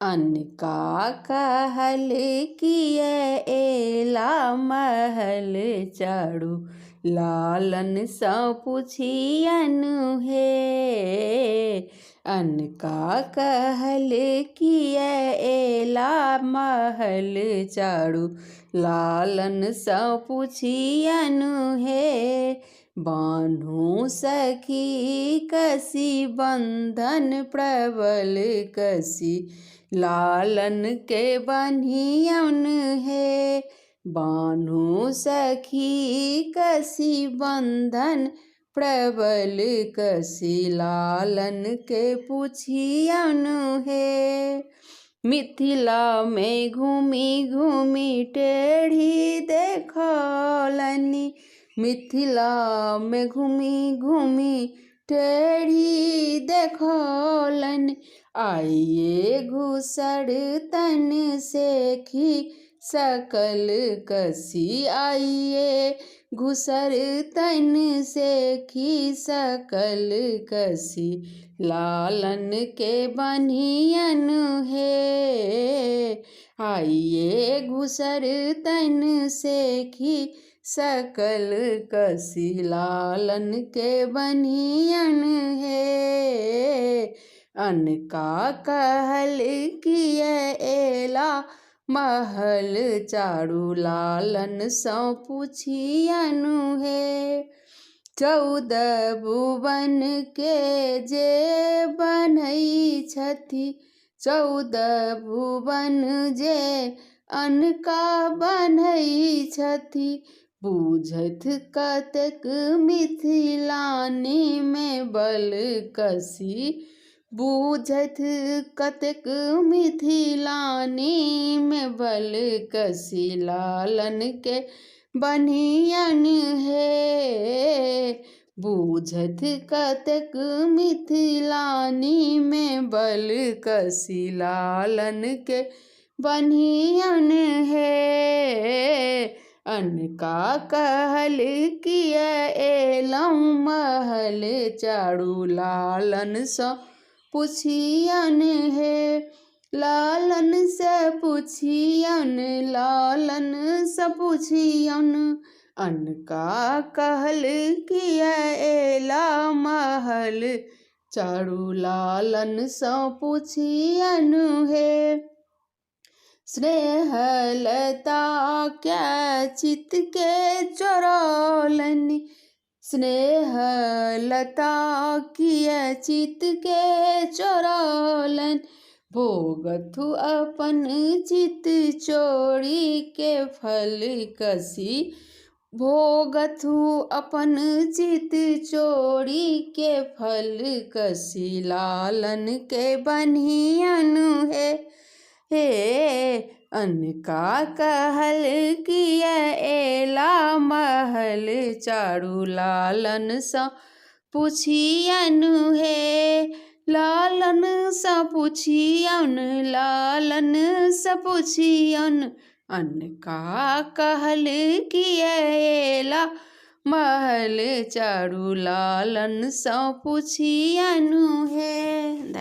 अनका कहल किए एला महल चढ़ू, लालन सँ पुछियन हे। अनका कहल किए एला महल चढ़ू, लालन सँ पुछियन हे। बान्हू सखी कसी बंधन प्रबल कसी, लालन के बन्हियन हे। बान्हू सखी कसी बंधन प्रबल कसी, लालन के पुछियन हे। मिथिला में घूमी घूमी टेढ़ी देखलनी, मिथिला में घूमी घूमी टेढ़ी देखलनी। आइए घुसड़ तन सेखी सकल कसी, आइए घुसड़ तन सेखी सकल कसी, लालन के बन्हियन हे। आइए घुसड़ तन सेखी सकल कसी, लालन के बन्हियन हे। अनका कहल किए एला महल चढ़ू, लालन सँ पुछियन हे। 14 भुवन के जे बन्है छथि, 14 भुवन जे अनका बन्है छथि। बुझथ कतेक मिथिलानी में बल कसी, बुझथ कतेक मिथिलानी में बल कसी, लालन के बन्हियन हे। बुझथ कतेक मिथिलानी में बल कसी, लालन के बन्हियन हे। अनका कहल किए एलहुँ महल चढ़ू, लालन सँ पुछियन हे। लालन से पुछियन, लालन से पुछियन। अनका कहल किए एला महल चढ़ू, लालन सँ पुछियन हे। स्नेहलता क्या चित के चोरौलनि, स्नेहलता किए चित के चोरौलनि। भोगथु अपन चित चोरी के फल कसी, भोगथु अपन चित चोरी के फल कसी, लालन के बन्हियन हे। अनका कहल किए एला महल चढ़ू, लालन सँ पुछियन हे। लालन सँ पुछियन, लालन सँ पुछियन। अनका कहल किए एला महल चढ़ू, लालन सँ पुछियन हे।